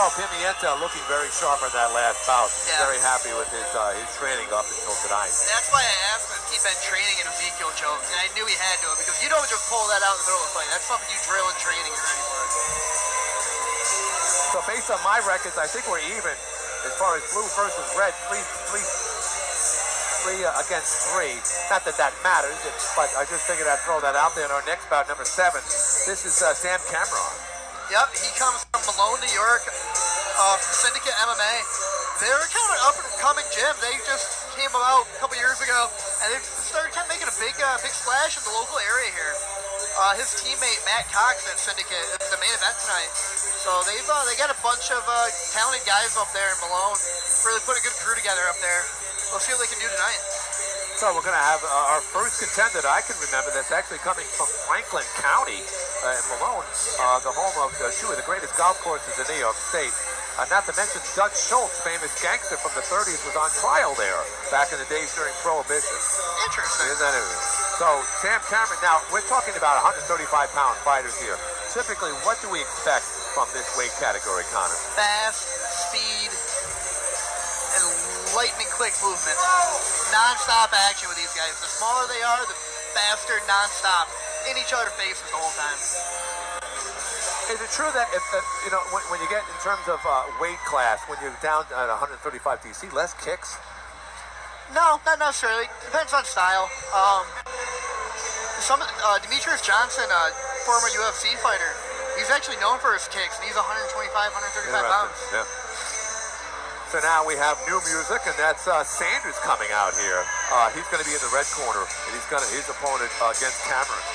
Joe Pimienta looking very sharp on that last bout. Yeah. Very happy with his training up until tonight. That's why I asked him if he'd been training in Ezekiel choke, and I knew he had to, because you don't just pull that out in the middle of a fight. That's something you drill in training and ready for. So based on my records, I think we're even as far as blue versus red, three against three. Not that that matters, but I just figured I'd throw that out there. In our next bout, number 7, this is Sam Cameron. Yep, he comes from Malone, New York, from Syndicate MMA. They're kind of an up-and-coming gym. They just came about a couple years ago, and they started kind of making a big splash in the local area here. His teammate Matt Cox at Syndicate is the main event tonight. So they got a bunch of talented guys up there in Malone. Really put a good crew together up there. We'll see what they can do tonight. So we're going to have our first contender that I can remember that's actually coming from Franklin County in Malone, the home of two of the greatest golf courses in New York State. Not to mention Dutch Schultz, famous gangster from the 30s, was on trial there back in the days during Prohibition. Interesting. Isn't that interesting? So Sam Cameron, now we're talking about 135-pound fighters here. Typically, what do we expect from this weight category, Connor? Fast, speed, and lightning quick movement. Non-stop action with these guys. The smaller they are, the faster, non-stop, in each other's faces the whole time. Is it true that if when you get in terms of weight class, when you're down at 135, do you see less kicks? No, not necessarily. Depends on style. Demetrius Johnson, former UFC fighter, he's actually known for his kicks, and he's 125, 135 pounds. Yeah. So now we have new music, and that's Sanders coming out here. He's going to be in the red corner, and his opponent against Cameron.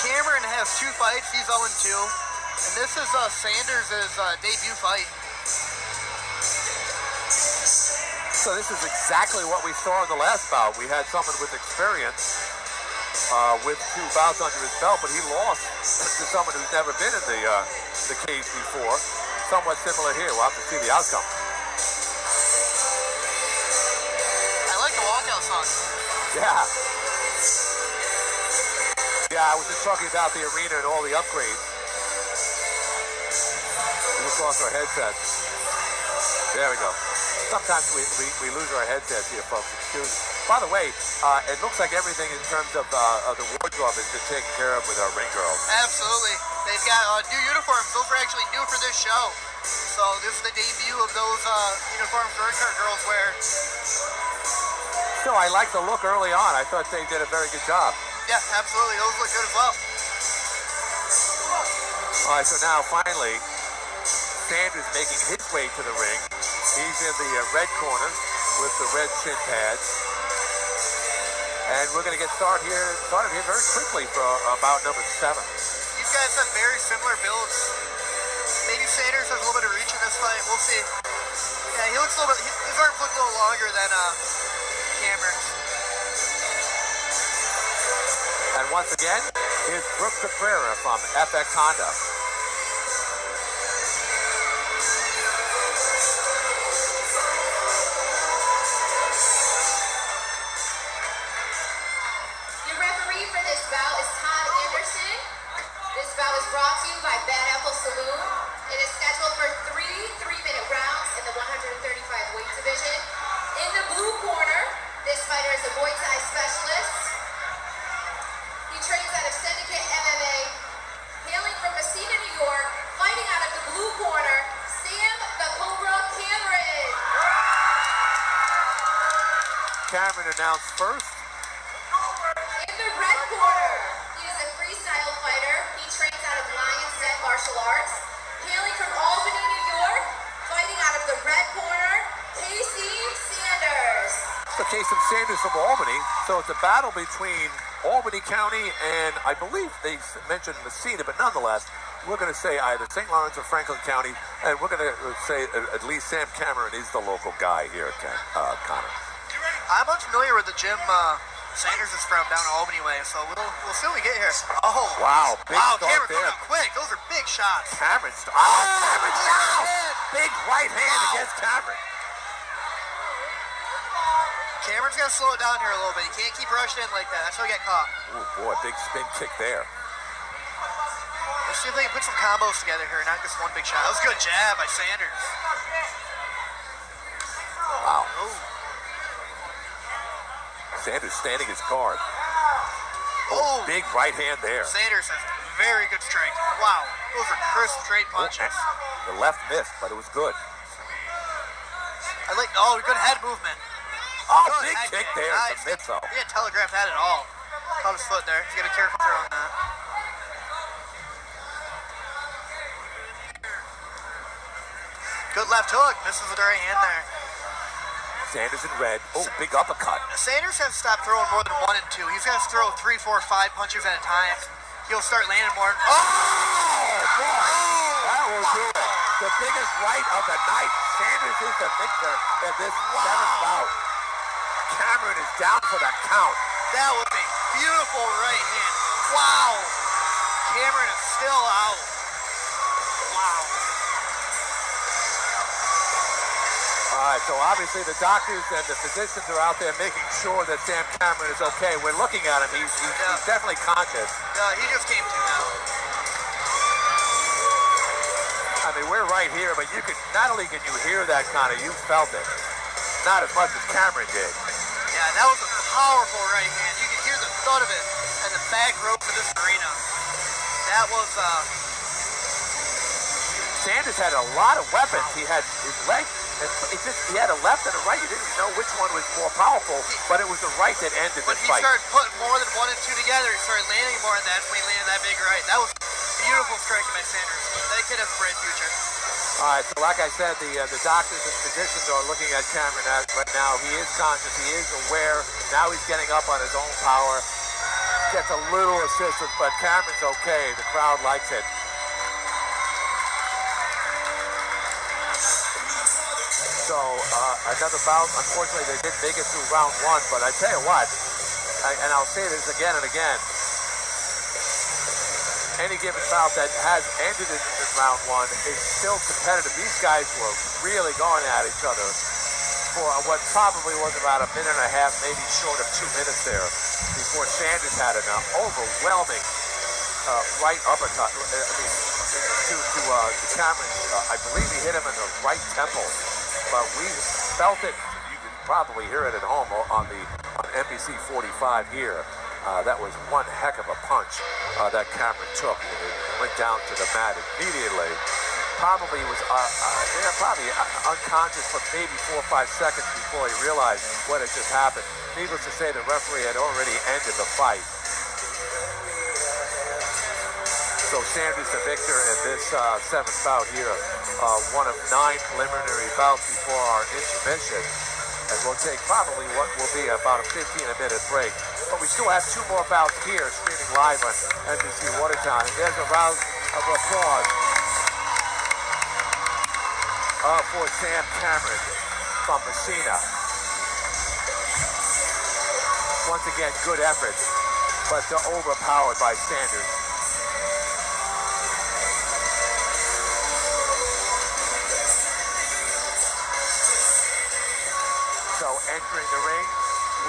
Cameron has 2 fights. He's 0-2, and this is Sanders' debut fight. So this is exactly what we saw in the last bout. We had someone with experience with 2 bouts under his belt, but he lost to someone who's never been in the cage before. Somewhat similar here. We'll have to see the outcome. I like the walkout song. Yeah. Yeah, I was just talking about the arena and all the upgrades. We just lost our headsets. There we go. Sometimes we lose our headsets here, folks. Excuse me. By the way, it looks like everything in terms of the wardrobe has been taken care of with our ring girls. Absolutely. They've got new uniforms. Those are actually new for this show. So this is the debut of those uniforms girls wear. Still, I like the look early on. I thought they did a very good job. Yeah, absolutely. Those look good as well. All right, so now finally, Sanders making his way to the ring. He's in the red corner with the red shin pads. And we're going to get started here very quickly for bout number 7. These guys have very similar builds. Maybe Sanders has a little bit of reach in this fight. We'll see. Yeah, he looks a little bit, his arms look a little longer than Cameron's. And once again, here's Brooke Caprera from FX Honda. Your referee for this bout is Todd Anderson. This bout is brought to you by Bad Apple Saloon. It is scheduled for 3 3-minute rounds in the 135 weight division. In the blue corner, this fighter is a Muay Thai specialist. He trains out of Syndicate MMA, hailing from Messina, New York, fighting out of the blue corner, Sam the Cobra Cameron. Cameron announced first. In the red corner, he is a freestyle fighter. He trains out of Lion's Den Martial Arts, hailing from Albany, New York, fighting out of the red corner, Qasim Sanders. So Qasim Sanders from Albany. So it's a battle between Albany County and I believe they mentioned Messina, but nonetheless, we're going to say either St. Lawrence or Franklin County, and we're going to say at least Sam Cameron is the local guy here, Connor. I'm unfamiliar with the gym Sanders is from down Albany way, so we'll see what we get here. Oh, wow, big start Cameron there. coming up quick. Those are big shots. Cameron down! Big right hand against Cameron. Cameron's got to slow it down here a little bit. He can't keep rushing in like that. That's how he got caught. Oh boy, big spin kick there. See if they can put some combos together here, not just one big shot. That was a good jab by Sanders. Wow. Oh. Sanders standing his guard. Oh. Big right hand there. Sanders has very good strength. Wow. Those are crisp straight punches. The left missed, but it was good. Good head movement. Oh, good big kick there nice. to Mitzo. He didn't telegraph that at all. Caught his foot there. You gotta be careful throwing that. Good left hook. Misses with the right hand there. Sanders in red. Oh, big uppercut. Sanders has stopped throwing more than 1 and 2. He's got to throw 3, 4, 5 punches at a time. He'll start landing more. Oh, boy. That will do it. The biggest right of the night. Sanders is the victor in this 7th bout. Cameron is down for the count. That was a beautiful right hand. Wow. Cameron is still out. Wow. All right, so obviously the doctors and the physicians are out there making sure that Sam Cameron is okay. We're looking at him. He's definitely conscious. He just came to now. I mean, we're right here, but you can not only can you hear that kind of, you felt it. Not as much as Cameron did. Yeah, that was a powerful right hand. You could hear the thud of it and the back rope of this arena. That was Sanders had a lot of weapons. He had his leg, and he had a left and a right. You didn't even know which one was more powerful, but it was the right that ended the fight. When he started putting more than 1 and 2 together, he started landing more, and that's when he landed that big right. That was beautiful striking by Sanders. That kid has a bright future. All right, so like I said, the doctors and physicians are looking at Cameron right now. He is conscious. He is aware. Now he's getting up on his own power. Gets a little assistance, but Cameron's okay. The crowd likes it. So another bout. Unfortunately, they didn't make it through round 1, but I tell you what, and I'll say this again and again, any given bout that has ended in round 1 is still competitive. These guys were really going at each other for what probably was about a minute and a half, maybe short of 2 minutes there, before Sanders had an overwhelming right uppercut. To Cameron. I believe he hit him in the right temple, but we felt it. You can probably hear it at home on NBC 45 here. That was one heck of a punch that Cameron took, and it went down to the mat immediately. Probably was unconscious for maybe 4 or 5 seconds before he realized what had just happened. Needless to say, the referee had already ended the fight. So Sanders the victor in this 7th bout here, one of 9 preliminary bouts before our intermission. And we'll take probably what will be about a 15-minute break. But we still have 2 more bouts here, streaming live on NBC Watertown. And there's a round of applause for Sam Cameron from Messina. Once again, good efforts, but they're overpowered by Sanders. So entering the ring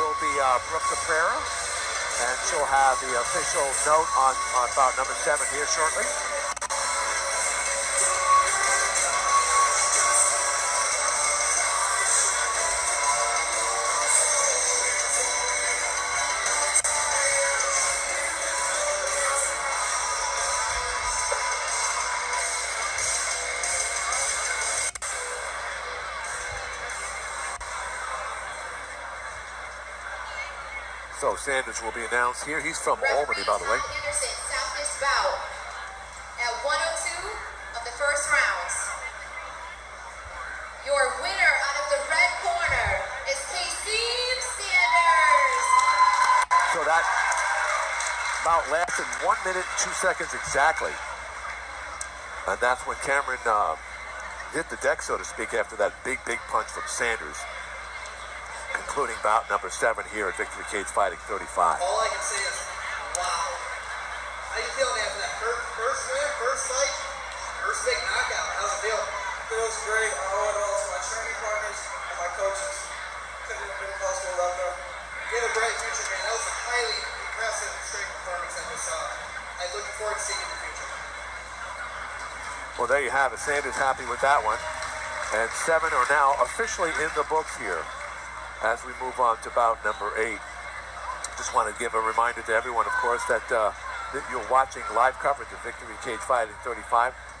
will be Brooke Caprera, and she'll have the official note on bout number 7 here shortly. So Sanders will be announced here. He's from Albany, by the way. Anderson stopped this bout at 102 of the first round. Your winner out of the red corner is Qasim Sanders. So that bout lasted 1 minute and 2 seconds exactly. And that's when Cameron hit the deck, so to speak, after that big punch from Sanders. Concluding bout number 7 here at Victory Cage Fighting 35. All I can say is, wow. How you feeling after that first win, first fight, first big knockout? How's it feel? Feels great. I owe it all to my training partners and my coaches. Couldn't have been possible without them. You have a bright future, man. That was a highly impressive straight performance I just saw. I'm looking forward to seeing you in the future. Well, there you have it. Sanders happy with that one. And 7 are now officially in the books here as we move on to bout number 8. Just want to give a reminder to everyone, of course, that you're watching live coverage of Victory Cage Fighting 35 on